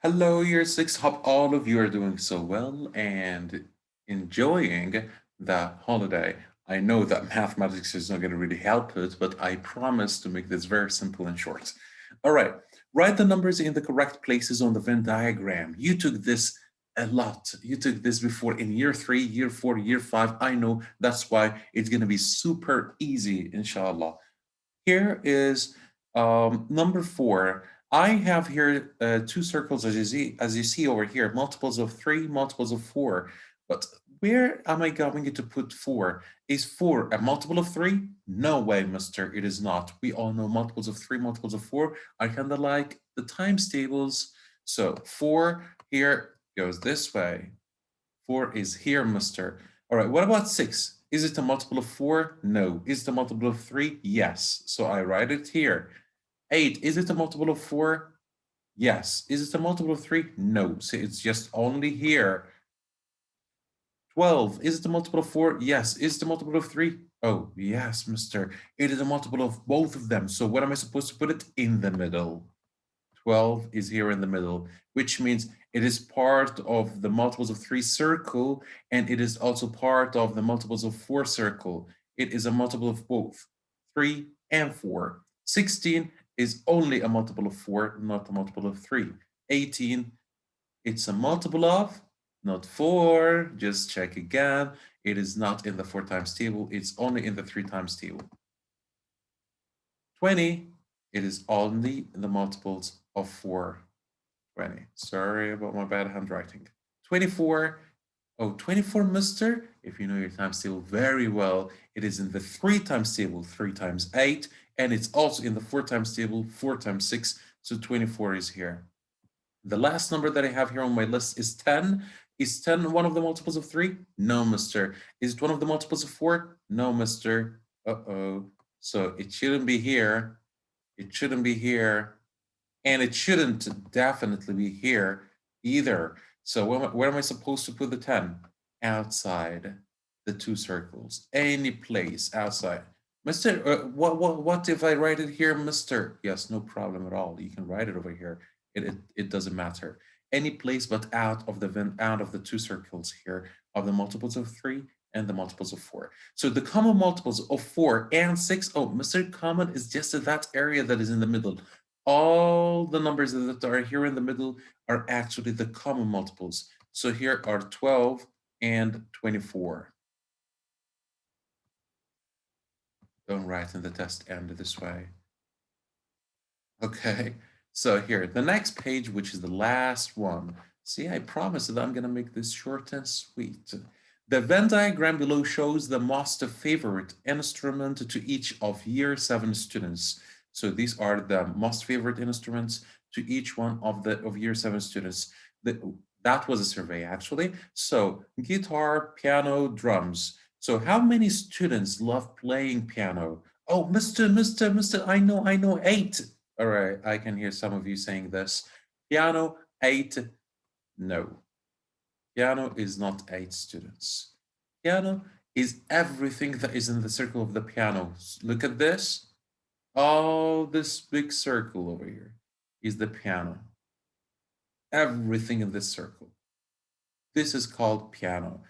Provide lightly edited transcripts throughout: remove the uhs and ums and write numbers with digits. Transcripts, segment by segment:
Hello, year six. Hope all of you are doing so well and enjoying the holiday. I know that mathematics is not going to really help it, but I promise to make this very simple and short. All right, write the numbers in the correct places on the Venn diagram. You took this a lot. You took this before in year three, year four, year five. I know that's why it's going to be super easy, inshallah. Here is number four. I have here two circles as you see over here, multiples of three, multiples of four. But where am I going to put four? Is four a multiple of three? No way, mister, it is not. We all know multiples of three, multiples of four are kind of like the times tables. So four here goes this way. Four is here, mister. All right, what about six? Is it a multiple of four? No. Is it a multiple of three? Yes. So I write it here. Eight, is it a multiple of four? Yes. Is it a multiple of three? No. So it's just only here. 12, is it a multiple of four? Yes. Is it a multiple of three? Oh, yes, mister. It is a multiple of both of them. So what am I supposed to put it in the middle? 12 is here in the middle, which means it is part of the multiples of three circle, and it is also part of the multiples of four circle. It is a multiple of both, three and four. 16 is only a multiple of four, not a multiple of three. 18, it's a multiple of, not four, just check again. It is not in the four times table, it's only in the three times table. 20, it is only the multiples of 4. 20. Sorry about my bad handwriting. 24. Oh, 24, mister. If you know your times table very well, it is in the 3 times table, 3 times 8, and it's also in the 4 times table, 4 times 6. So 24 is here. The last number that I have here on my list is 10. Is 10 one of the multiples of 3? No, mister. Is it one of the multiples of 4? No, mister. Uh-oh. So it shouldn't be here. It shouldn't be here. And it shouldn't definitely be here either. So where am I supposed to put the 10? Outside the two circles. Any place outside. Mister, what if I write it here, mister? Yes, no problem at all. You can write it over here. It doesn't matter. Any place but out of the two circles here of the multiples of 3 and the multiples of 4. So the common multiples of 4 and 6, oh, Mr. Common is just that area that is in the middle. All the numbers that are here in the middle are actually the common multiples. So here are 12 and 24. Don't write in the test end this way. Okay, so here, the next page, which is the last one. See, I promised that I'm going to make this short and sweet. The Venn diagram below shows the most favorite instrument to each of year 7 students. So these are the most favorite instruments to each one of year 7 students. That was a survey, actually. So guitar, piano, drums. So how many students love playing piano? Oh, Mister, I know, 8. All right, I can hear some of you saying this. Piano, 8. No, piano is not 8 students. Piano is everything that is in the circle of the piano. Look at this. All this big circle over here is the piano. Everything in this circle. This is called piano.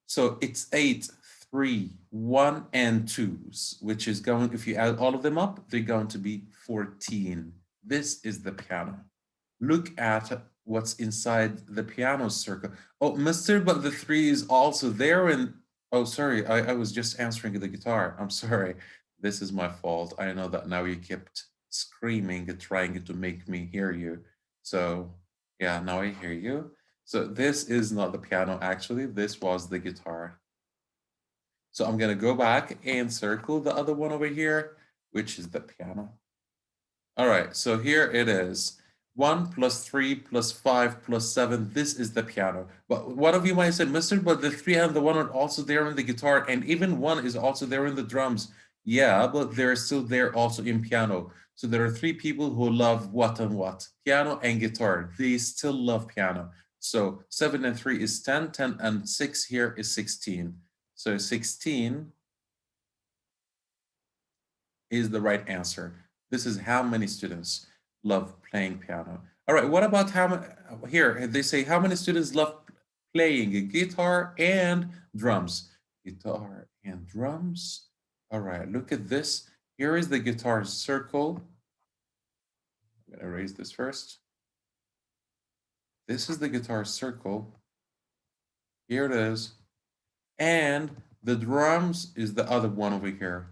So it's 8, 3, 1, and 2s, which is going, if you add all of them up, they're going to be 14. This is the piano. Look at what's inside the piano circle. Oh, mister, but the 3 is also there. And oh, sorry, I was just answering the guitar. I'm sorry. This is my fault. I know that now you kept screaming and trying to make me hear you. So yeah, now I hear you. So this is not the piano, actually. This was the guitar. So I'm going to go back and circle the other one over here, which is the piano. All right, so here it is. 1 plus 3 plus 5 plus 7. This is the piano. But one of you might say, Mister, but the 3 and the 1 are also there in the guitar, and even 1 is also there in the drums. Yeah, but they're still there also in piano. So there are 3 people who love what and what? Piano and guitar. They still love piano. So 7 and 3 is 10, 10 and 6 here is 16. So 16 is the right answer. This is how many students love playing piano. All right, what about how many, here, they say how many students love playing guitar and drums? Guitar and drums. All right, look at this. Here is the guitar circle. I'm gonna erase this first. This is the guitar circle. Here it is. And the drums is the other one over here.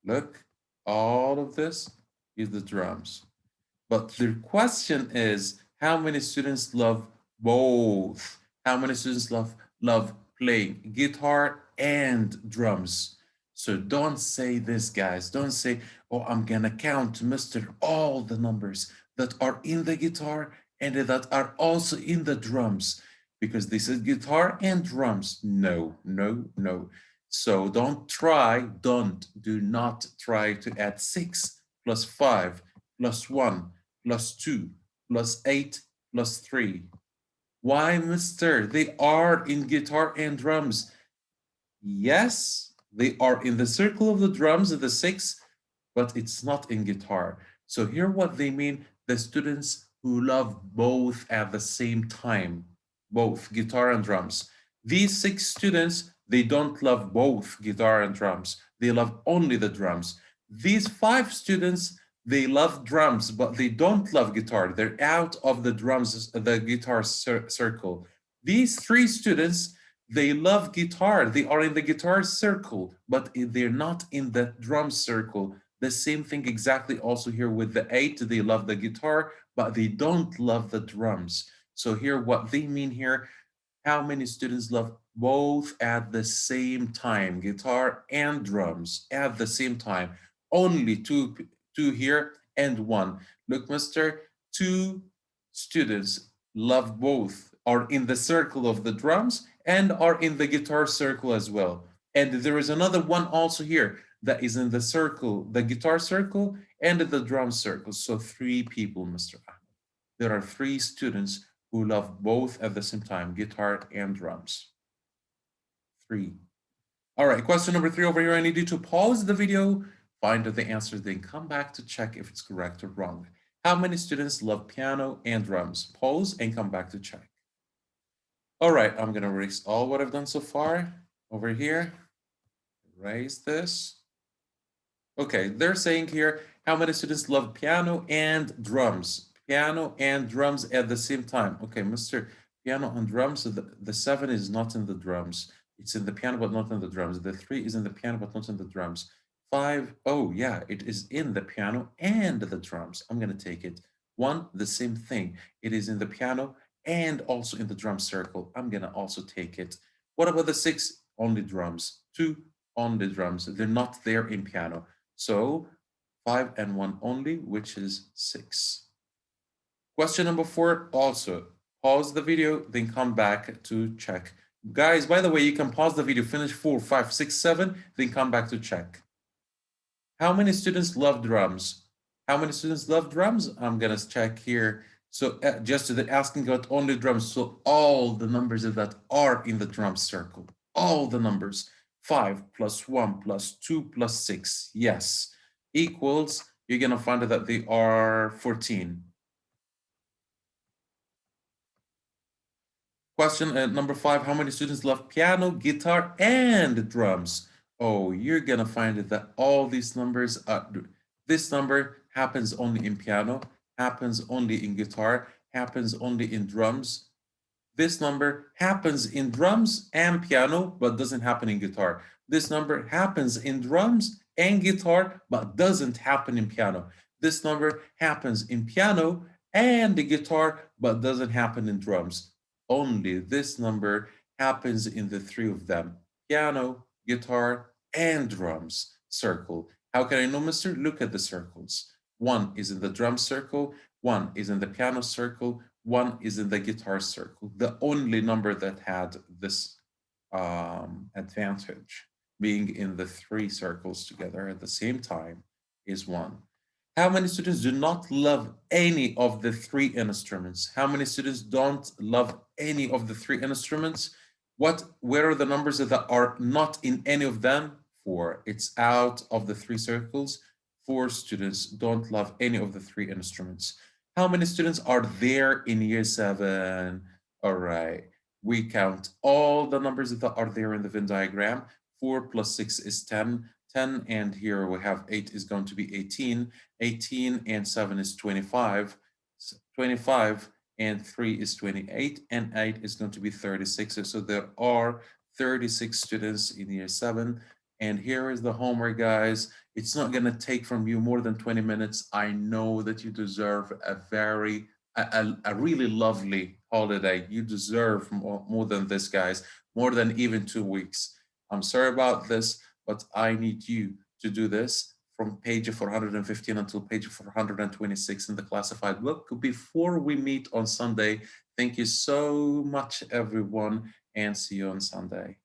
Look, all of this is the drums. But the question is, how many students love both? How many students love playing guitar and drums? So don't say this, guys. Don't say, oh, I'm gonna count, Mr. all the numbers that are in the guitar and that are also in the drums, because this is guitar and drums. No, no, no. So do not try to add 6 plus 5 plus 1 plus 2 plus 8 plus 3. Why, mister? They are in guitar and drums. Yes, they are in the circle of the drums of the 6, but it's not in guitar. So here what they mean, the students who love both at the same time, both guitar and drums. These 6 students, they don't love both guitar and drums. They love only the drums. These 5 students, they love drums, but they don't love guitar. They're out of the drums, the guitar circle. These 3 students, they love guitar. They are in the guitar circle, but they're not in the drum circle. The same thing exactly also here with the 8. They love the guitar, but they don't love the drums. So here, what they mean here, how many students love both at the same time, guitar and drums at the same time? Only two here and 1. Look, mister, 2 students love both, are in the circle of the drums and are in the guitar circle as well. And there is another one also here that is in the circle, the guitar circle and the drum circle. So 3 people, Mr. Ahmed. There are 3 students who love both at the same time, guitar and drums. 3. All right, question number 3 over here. I need you to pause the video, find out the answers, then come back to check if it's correct or wrong. How many students love piano and drums? Pause and come back to check. All right, I'm gonna erase all what I've done so far over here. Erase this. Okay, they're saying here, how many students love piano and drums? Piano and drums at the same time. Okay, Mr. Piano and drums, so the 7 is not in the drums. It's in the piano, but not in the drums. The 3 is in the piano, but not in the drums. 5, oh yeah, it is in the piano and the drums. I'm gonna take it. 1, the same thing. It is in the piano and also in the drum circle. I'm gonna also take it. What about the 6? Only drums. 2, only drums. They're not there in piano. So 5 and 1 only, which is 6. Question number 4, also pause the video, then come back to check. Guys, by the way, you can pause the video, finish 4, 5, 6, 7, then come back to check. How many students love drums? How many students love drums? I'm gonna check here. So just asking about only drums. So all the numbers that are in the drum circle, all the numbers, 5 plus 1 plus 2 plus 6, yes, equals, you're gonna find that they are 14. Question number 5, how many students love piano, guitar, and drums? Oh, you're gonna find it that all these numbers, this number happens only in piano, happens only in guitar, happens only in drums. This number happens in drums and piano, but doesn't happen in guitar. This number happens in drums and guitar, but doesn't happen in piano. This number happens in piano and the guitar, but doesn't happen in drums. Only this number happens in the 3 of them, piano, guitar, and drums circle. How can I know, mister? Look at the circles. 1 is in the drum circle, 1 is in the piano circle, 1 is in the guitar circle. The only number that had this advantage, being in the 3 circles together at the same time, is 1. How many students do not love any of the 3 instruments? How many students don't love any of the 3 instruments? Where are the numbers that are not in any of them? 4. It's out of the 3 circles. 4 students don't love any of the 3 instruments. How many students are there in year 7? All right. We count all the numbers that are there in the Venn diagram. 4 plus 6 is 10. 10, and here we have 8 is going to be 18. 18 and 7 is 25. 25 and 3 is 28, and 8 is going to be 36. So there are 36 students in year 7. And here is the homework, guys. It's not going to take from you more than 20 minutes. I know that you deserve a really lovely holiday. You deserve more than this, guys, more than even 2 weeks. I'm sorry about this, but I need you to do this from page 415 until page 426 in the classified book before we meet on Sunday. Thank you so much, everyone, and see you on Sunday.